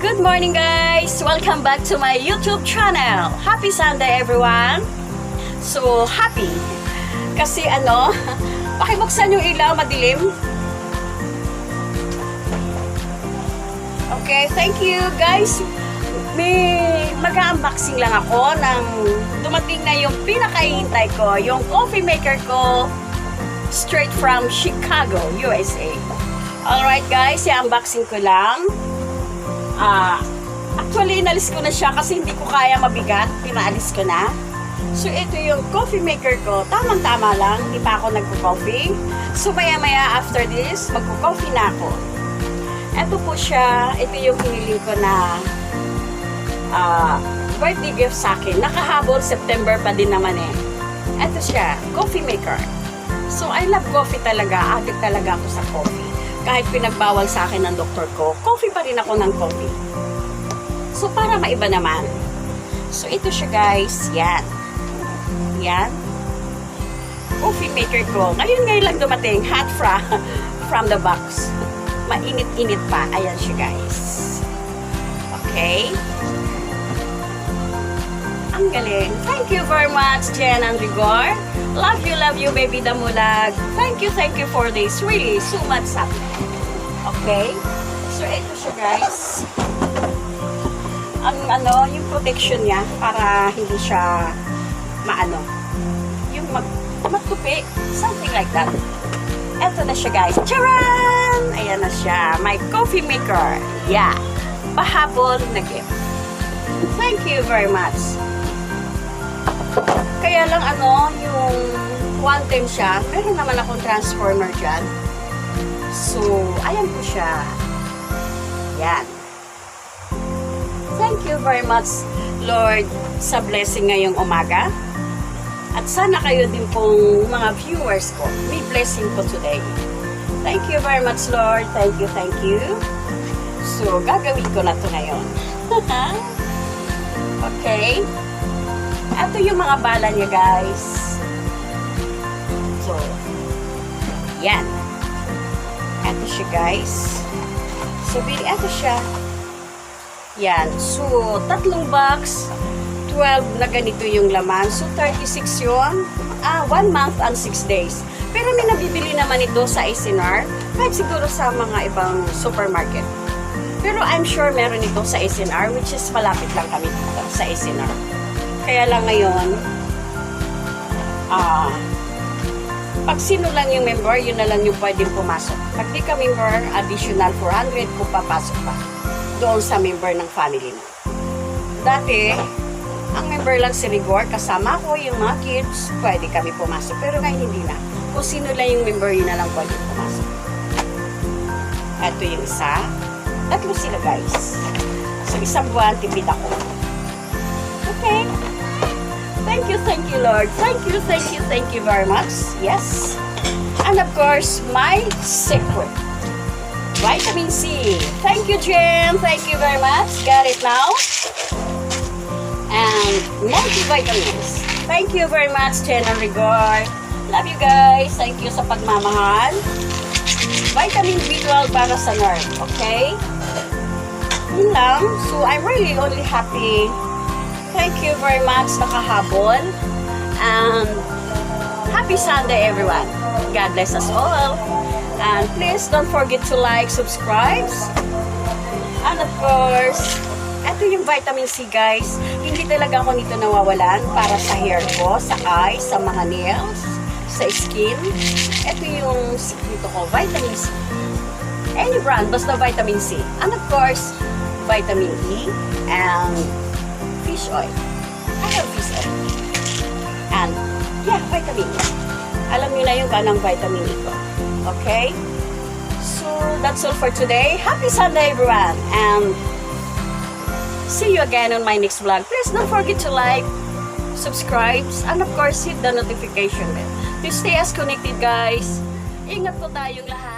Good morning guys! Welcome back to my YouTube channel. Happy Sunday everyone! So, happy. Kasi pakibuksan yung ilaw, madilim. Okay, thank you guys. May mag-unboxing lang ako ng dumating na yung pinakahihintay ko, yung coffee maker ko straight from Chicago, USA. Alright guys, i-unboxing ko lang. Actually, inalis ko na siya kasi hindi ko kaya mabigat. Pinaalis ko na. So, ito yung coffee maker ko. Tamang-tama lang. Hindi pa ako nagko-coffee. So, maya-maya after this, magko-coffee na ako. Ito po siya. Ito yung hiniling ko na birthday gift sa akin. Nakahabol, September pa din naman eh. Ito siya. Coffee maker. So, I love coffee talaga. Addict talaga ako sa coffee. Kahit pinagbawal sa akin ng doktor ko, coffee pa rin ako ng coffee. So, para maiba naman. So, ito siya guys. Yan. Yan. Coffee maker ko. Ngayon lang dumating. Hot from the box. Mainit-init pa. Ayan siya guys. Okay. Ang galing. Thank you very much, Jen and Rigor. Love you, baby Damulag. Thank you for this. Really, so much happy. Okay? So, ito siya, guys. Ang yung protection niya para hindi siya yung magtupi. Something like that. Ito na siya, guys. Charan! Ayan na siya. My coffee maker. Yeah. Pahabol na gift. Thank you very much. Kaya lang yung one time siya, meron naman akong transformer dyan. So, ayan po siya. Yan. Thank you very much, Lord, sa blessing ngayong umaga. At sana kayo din pong mga viewers ko, may blessing po today. Thank you very much, Lord. Thank you. So, gagawin ko na to ngayon. Okay. Ito yung mga bala niya, guys. So, yan. Ito siya, guys. So, ito siya. Yan. So, 3 box, 12 na ganito yung laman. So, 36 yun. 1 month and 6 days. Pero may nabibili naman ito sa SNR. Kahit siguro sa mga ibang supermarket. Pero I'm sure meron ito sa SNR, which is malapit lang kami dito sa SNR. Kaya lang ngayon, pag sino lang yung member, yun na lang yung pwedeng pumasok. Pag di ka member, additional 400 kung papasok pa doon sa member ng family mo. Dati, ang member lang si Rigor, kasama ko, yung mga kids, pwede kami pumasok. Pero ngayon hindi na. Kung sino lang yung member, yun na lang pwedeng pumasok. Ito yung isa. 3 sila guys. So, isang buwan, tipid ako. Okay. Thank you, Lord. Thank you very much. Yes. And of course, my secret. Vitamin C. Thank you, Jen. Thank you very much. Got it now. And multivitamins. Thank you very much, Jen and Rigor. Love you guys. Thank you sa pagmamahal. Vitamin B12 para sa nerve. Okay? Yun lang. So, I'm really only happy. Thank you very much, nakahabol. And happy Sunday, everyone. God bless us all. And please don't forget to like, subscribe. And of course, ito yung vitamin C, guys. Hindi talaga ako nito nawawalan para sa hair ko, sa eyes, sa mga nails, sa skin. Ito yung secret ko, vitamin C. Any brand, basta vitamin C. And of course, vitamin E and fish oil. I have fish oil. And, yeah, vitamin E. Alam niyo na yung kanang vitamin E ko. Okay? So, that's all for today. Happy Sunday, everyone. And, see you again on my next vlog. Please don't forget to like, subscribe, and of course, hit the notification bell. To stay as connected, guys. Ingat po tayong lahat.